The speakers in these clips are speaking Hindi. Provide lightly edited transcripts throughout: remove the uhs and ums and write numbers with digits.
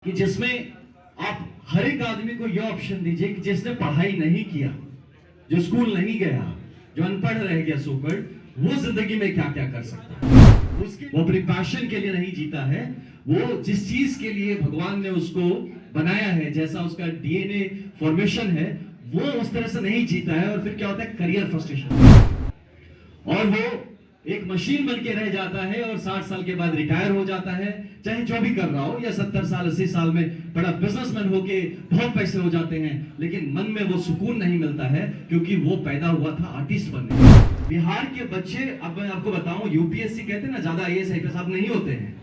कि जिसमें आप हर एक आदमी को यह ऑप्शन दीजिए कि जिसने पढ़ाई नहीं किया, जो स्कूल नहीं गया, जो अनपढ़ रह गया सोकर, वो जिंदगी में क्या क्या कर सकता है। वो अपनी पैशन के लिए नहीं जीता है, वो जिस चीज के लिए भगवान ने उसको बनाया है, जैसा उसका डीएनए फॉर्मेशन है, वो उस तरह से नहीं जीता है। और फिर क्या होता है, करियर फ्रस्ट्रेशन, और वो एक मशीन बन के रह जाता है और 60 साल के बाद रिटायर हो जाता है, चाहे जो भी कर रहा हो, या 70 साल 80 साल में बड़ा बिजनेसमैन होके बहुत पैसे हो जाते हैं, लेकिन मन में वो सुकून नहीं मिलता है, क्योंकि वो पैदा हुआ था आर्टिस्ट बनने। बिहार के बच्चे, अब मैं आपको बताऊं, यूपीएससी कहते हैं ना, ज्यादा आईएएस आईपीएस आप नहीं होते हैं,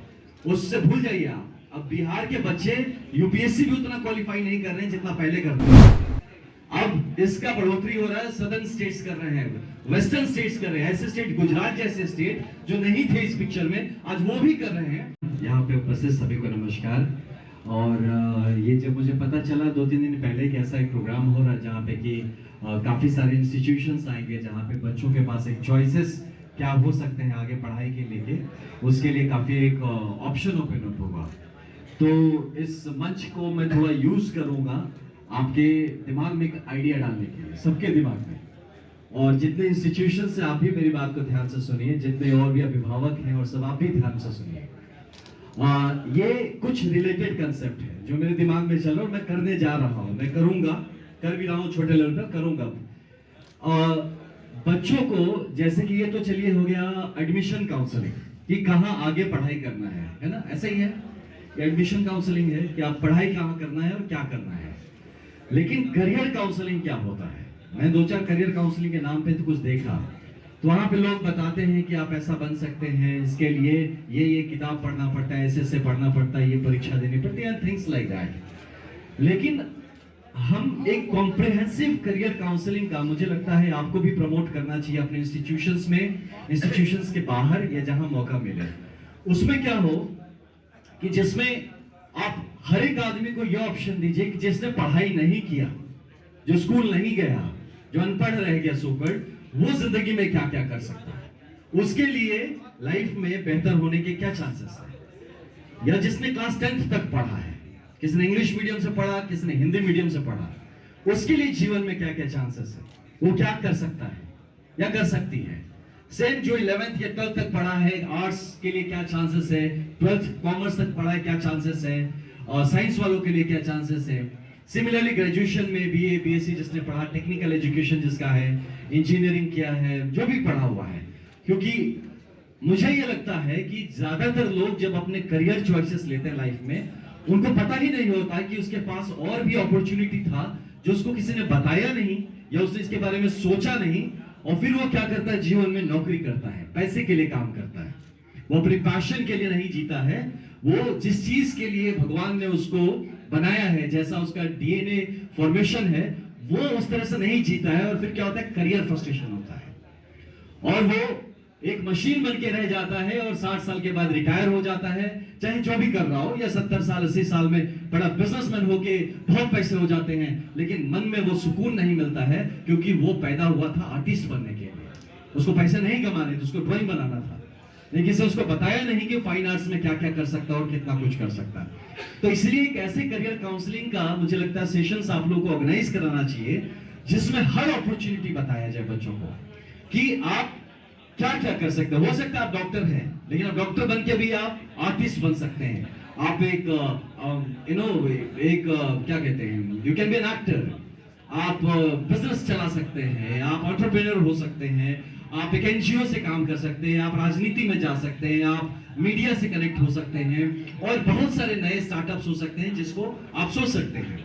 उससे भूल जाइए आप। अब बिहार के बच्चे यूपीएससी भी उतना क्वालिफाई नहीं कर रहे हैं जितना पहले करते हैं। अब इसका बढ़ोतरी हो रहा है, सदर्न स्टेट्स कर रहे हैं, वेस्टर्न स्टेट्स कर रहे हैं, ऐसे स्टेट, गुजरात जैसे स्टेट जो नहीं थे इस पिक्चर में, आज वो भी कर रहे हैं। यहाँ पे उपस्थित सभी को नमस्कार। और ये जब मुझे पता चला 2-3 दिन पहले कि ऐसा एक प्रोग्राम हो रहा है जहाँ पे कि काफी सारे इंस्टीट्यूशंस आएंगे, जहाँ पे बच्चों के पास एक चॉइसेस क्या हो सकते हैं आगे पढ़ाई के लेके, उसके लिए काफी एक ऑप्शन ओपन अप होगा। तो इस मंच को मैं थोड़ा यूज करूंगा आपके दिमाग में एक आइडिया डालने के लिए, सबके दिमाग में। और जितने इंस्टीट्यूशन से आप भी मेरी बात को ध्यान से सुनिए, जितने और भी अभिभावक हैं और सब आप भी ध्यान से सुनिए। ये कुछ रिलेटेड कंसेप्ट है जो मेरे दिमाग में चल रहा है, मैं करने जा रहा हूँ, मैं करूंगा, कर भी रहा हूँ, छोटे लेवल पर करूंगा। बच्चों को, जैसे कि ये तो चलिए हो गया एडमिशन काउंसलिंग, कि कहाँ आगे पढ़ाई करना है ना, ऐसा ही है। एडमिशन काउंसलिंग है कि आप पढ़ाई कहाँ करना है और क्या करना है। लेकिन करियर काउंसलिंग क्या होता है? मैं 2-4 करियर काउंसलिंग के नाम पे तो कुछ देखा, तो वहां पे लोग बताते हैं कि आप ऐसा बन सकते हैं, इसके लिए ये किताब पढ़ना पड़ता है, ऐसे पढ़ना पड़ता है, ये परीक्षा देनी पड़ती है, थिंग्स लाइक दैट। लेकिन हम एक कॉम्प्रिहेंसिव करियर काउंसलिंग का, मुझे लगता है आपको भी प्रमोट करना चाहिए अपने इंस्टीट्यूशंस में, इंस्टीट्यूशंस के बाहर, या जहां मौका मिले। उसमें क्या हो कि जिसमें आप हर एक आदमी को यह ऑप्शन दीजिए कि जिसने पढ़ाई नहीं किया, जो स्कूल नहीं गया, जो अनपढ़ रह गया सोकर, वो जिंदगी में क्या क्या कर सकता है, उसके लिए लाइफ में बेहतर होने के क्या चांसेस है। या जिसने क्लास 10th तक पढ़ा है, किसने इंग्लिश मीडियम से पढ़ा, किसने हिंदी मीडियम से पढ़ा, उसके लिए जीवन में क्या क्या चांसेस है, वो क्या कर सकता है या कर सकती है। सेम जो 11th या 12th तक पढ़ा है, आर्ट्स के लिए क्या चांसेस है, 12th कॉमर्स तक पढ़ा है, क्या चांसेस है, और साइंस वालों के लिए क्या चांसेस है। सिमिलरली ग्रेजुएशन में बीए बीएससी जिसने पढ़ा, टेक्निकल एजुकेशन जिसका है, इंजीनियरिंग किया है, जो भी पढ़ा हुआ है। क्योंकि मुझे ये लगता है कि ज्यादातर लोग जब अपने करियर चॉइसेस लेते हैं लाइफ में, उनको पता ही नहीं होता कि उसके पास और भी अपॉर्चुनिटी था जो उसको किसी ने बताया नहीं, या उसने इसके बारे में सोचा नहीं, और फिर वो क्या करता है, जीवन में नौकरी करता है, पैसे के लिए काम करता है, वो अपनी पैशन के लिए नहीं जीता है, वो जिस चीज के लिए भगवान ने उसको बनाया है, जैसा उसका डीएनए फॉर्मेशन है, वो उस तरह से नहीं जीता है। और फिर क्या होता है, करियर फ्रस्ट्रेशन होता है, और वो एक मशीन बन के रह जाता है और 60 साल के बाद रिटायर हो जाता है, चाहे जो भी कर रहा हो, या 70 साल 80 साल में बड़ा बिजनेसमैन होके बहुत पैसे हो जाते हैं, लेकिन मन में वो सुकून नहीं मिलता है, क्योंकि वो पैदा हुआ था आर्टिस्ट बनने के लिए। उसको पैसे नहीं कमाने थे, उसको ड्राइंग बनाना था, लेकिन से उसको बताया नहीं कि फाइन आर्ट्स में क्या क्या कर सकता है और कितना कुछ कर सकता है। तो इसलिए एक ऐसे करियर काउंसलिंग का मुझे लगता है सेशंस आप लोगों को ऑर्गेनाइज कराना चाहिए, जिसमें हर अपॉर्चुनिटी बताया जाए बच्चों को कि आप क्या क्या कर सकते हैं। हो सकता है आप डॉक्टर हैं, लेकिन आप डॉक्टर बन के भी आप आर्टिस्ट बन सकते हैं। आप एक क्या कहते हैं, you can be an actor, आप बिजनेस चला सकते हैं, आप एंटरप्रेन्योर हो सकते हैं, आप एक एनजीओ से काम कर सकते हैं, आप राजनीति में जा सकते हैं, आप मीडिया से कनेक्ट हो सकते हैं, और बहुत सारे नए स्टार्टअप्स हो सकते हैं जिसको आप सोच सकते हैं।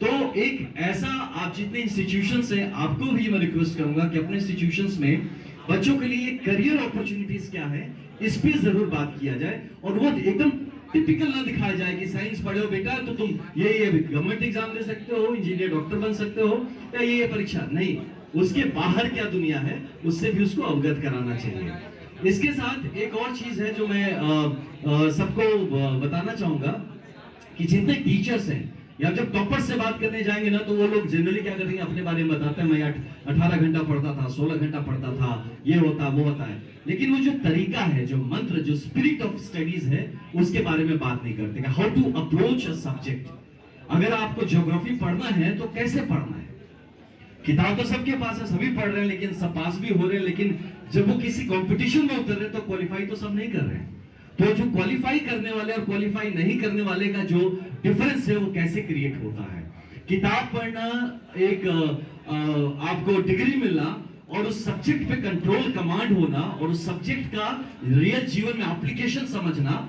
तो एक ऐसा, आप जितने इंस्टीट्यूशंस हैं, आपको भी मैं रिक्वेस्ट करूंगा कि अपने इंस्टीट्यूशंस में बच्चों के लिए करियर अपॉर्चुनिटीज क्या है, इस पे जरूर बात किया जाए, और वो एकदम टिपिकल ना दिखाया जाए कि साइंस पढ़े हो बेटा तो तुम ये गवर्नमेंट एग्जाम दे सकते हो, इंजीनियर डॉक्टर बन सकते हो, या ये परीक्षा नहीं, उसके बाहर क्या दुनिया है उससे भी उसको अवगत कराना चाहिए। इसके साथ एक और चीज है जो मैं सबको बताना चाहूंगा कि जितने टीचर्स हैं, या जब टॉपर से बात करने जाएंगे ना, तो वो लोग जनरली क्या करेंगे, अपने बारे में बताते हैं, मैं 18 घंटा पढ़ता था, 16 घंटा पढ़ता था, ये होता वो होता है। लेकिन वो जो तरीका है, जो मंत्र, जो स्पिरिट ऑफ स्टडीज है, उसके बारे में बात नहीं करते। How to approach a subject. अगर आपको ज्योग्राफी पढ़ना है तो कैसे पढ़ना है? किताब तो सबके पास है, सभी पढ़ रहे हैं, लेकिन सब पास भी हो रहे हैं, लेकिन जब वो किसी कंपटीशन में उतर रहे हैं तो क्वालिफाई तो सब नहीं कर रहे हैं। तो जो क्वालिफाई करने वाले और क्वालिफाई नहीं करने वाले का जो डिफरेंस है, वो कैसे क्रिएट होता है? किताब पढ़ना, एक आपको डिग्री मिलना, और उस सब्जेक्ट पे कंट्रोल, कमांड होना, और उस सब्जेक्ट का रियल जीवन में एप्लीकेशन समझना,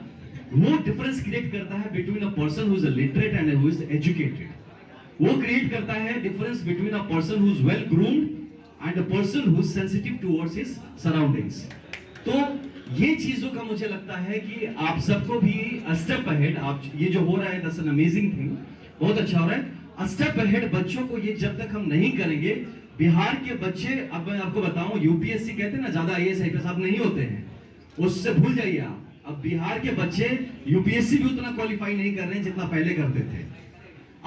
वो डिफरेंस क्रिएट करता है between a person who is literate and who is educated. वो क्रिएट करता है difference between a person who is well groomed and a person who is sensitive towards his surroundings. तो ये चीजों का मुझे लगता है कि आप सबको भी स्टेप अहेड, आप ये जो हो रहा है, दैट्स एन अमेजिंग थिंग, बहुत अच्छा हो रहा है। स्टेप अहेड बच्चों को ये जब तक हम नहीं करेंगे, बिहार के बच्चे, अब मैं आपको बताऊं, यूपीएससी कहते हैं ना, ज्यादा आईएएस आईपीएस आप नहीं होते हैं, उससे भूल जाइए आप। अब बिहार के बच्चे यूपीएससी भी उतना क्वालिफाई नहीं कर रहे हैं जितना पहले करते थे।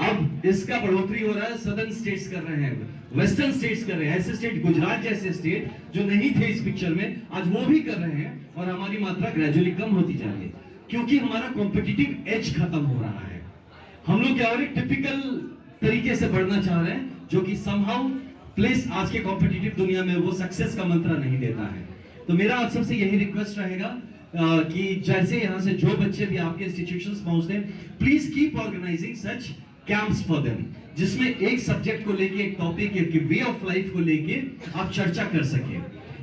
अब इसका बढ़ोतरी हो रहा है, सदर्न स्टेट्स कर रहे हैं, वेस्टर्न स्टेट्स कर रहे हैं, ऐसे स्टेट, गुजरात जैसे स्टेट जो नहीं थे इस पिक्चर में, आज वो भी कर रहे हैं, और हमारी मात्रा ग्रेजुअली कम होती जा रही है, क्योंकि हमारा कॉम्पिटिटिव एज खत्म हो रहा है। हम लोग क्या हो रहे हैं, टिपिकल तरीके से बढ़ना चाह रहे हैं, जो कि समहाउ प्लेस आज के कॉम्पिटिटिव दुनिया में वो सक्सेस का मंत्र नहीं देता है। तो मेरा आप सबसे यही रिक्वेस्ट रहेगा कि जैसे यहाँ से जो बच्चे भी आपके इंस्टीट्यूशंस पहुंचते हैं, please keep organizing such camps for them, जिसमें एक सब्जेक्ट को लेके, एक टॉपिक, एक वे ऑफ लाइफ को लेके आप चर्चा कर सके।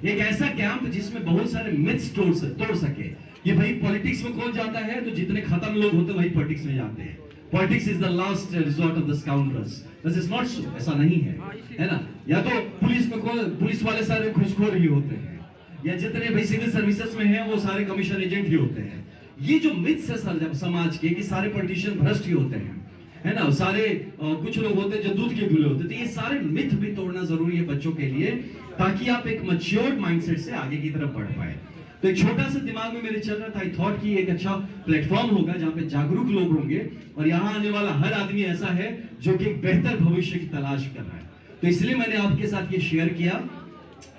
एक ऐसा कैंप जिसमें बहुत सारे मिथ्स तोड़ सके। ये भाई पॉलिटिक्स में कौन जाता है, तो जितने खत्म लोग होते वही पॉलिटिक्स में जाते हैं। Politics is the last resort of the scoundrels. बस इट्स नॉट सो, ऐसा नहीं है ना? या तो पुलिस में पुलिस वाले सारे घुसखोर ही होते हैं, या जितने भाई सिविल सर्विसेज में हैं वो सारे कमीशन एजेंट ही होते हैं। ये जो मिथ्स है समाज के कि सारे पॉलिटिशियन भ्रष्ट ही होते हैं, है ना, सारे कुछ लोग होते हैं जो दूध के धुले होते हैं। तो ये सारे मिथ भी तोड़ना जरूरी है बच्चों के लिए, ताकि आप एक मैच्योर्ड माइंडसेट से आगे की तरफ बढ़ पाए। तो एक छोटा सा दिमाग में मेरे चल रहा था, आई थॉट कि एक अच्छा प्लेटफॉर्म होगा जहाँ पे जागरूक लोग होंगे, और यहाँ आने वाला हर आदमी ऐसा है जो कि एक बेहतर भविष्य की तलाश कर रहा है। तो इसलिए मैंने आपके साथ ये शेयर किया,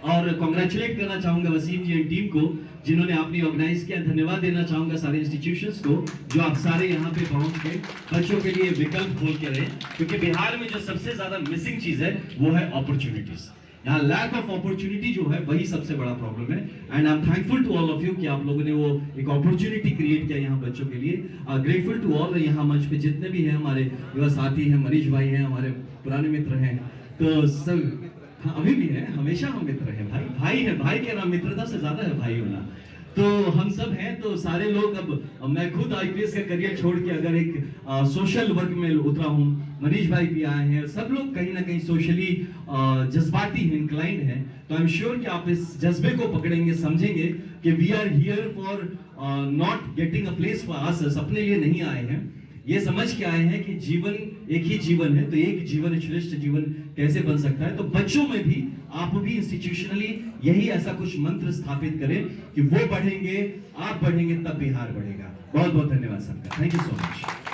और कॉन्ग्रेचुलेट करना चाहूंगा वसीम जी एंड टीम को, जिन्होंने आपने ऑर्गेनाइज किया। धन्यवाद देना चाहूंगा सारे इंस्टीट्यूशंस को, जो आप सारे यहाँ पे पहुंच गए, बच्चों के लिए विकल्प खोल के रहे, क्योंकि बिहार में जो सबसे ज्यादा मिसिंग चीज है वो है अपॉर्चुनिटीज। यहाँ लैक ऑफ अपॉर्चुनिटी जो है वही सबसे बड़ा प्रॉब्लम है। And I am thankful to all of you कि आप लोगों ने वो एक अपॉर्चुनिटी क्रिएट किया यहाँ बच्चों के लिए। ग्रेटफुल टू ऑल, यहाँ मंच पे जितने भी हैं हमारे युवा साथी हैं, मनीष भाई हैं, हमारे पुराने मित्र हैं, तो सब अभी भी है, हमेशा हम मित्र हैं, भाई है, भाई के नाम मित्रता से ज्यादा है भाई होना। तो हम सब हैं, तो सारे लोग, अब मैं खुद आईपीएस का करियर छोड़ के अगर एक सोशल वर्क में उतरा हूँ, मनीष भाई भी आए हैं, सब लोग कहीं ना कहीं सोशली जज्बाती इंक्लाइंड हैं। तो आई एम श्योर कि आप इस जज्बे को पकड़ेंगे, समझेंगे कि we are here for not getting a place for us, अपने लिए नहीं आए हैं, ये समझ के आए हैं कि जीवन एक ही जीवन है, तो एक जीवन श्रेष्ठ जीवन कैसे बन सकता है। तो बच्चों में भी आप भी इंस्टीट्यूशनली यही ऐसा कुछ मंत्र स्थापित करें कि वो बढ़ेंगे, आप बढ़ेंगे, तब बिहार बढ़ेगा। बहुत बहुत धन्यवाद सबका, थैंक यू सो मच।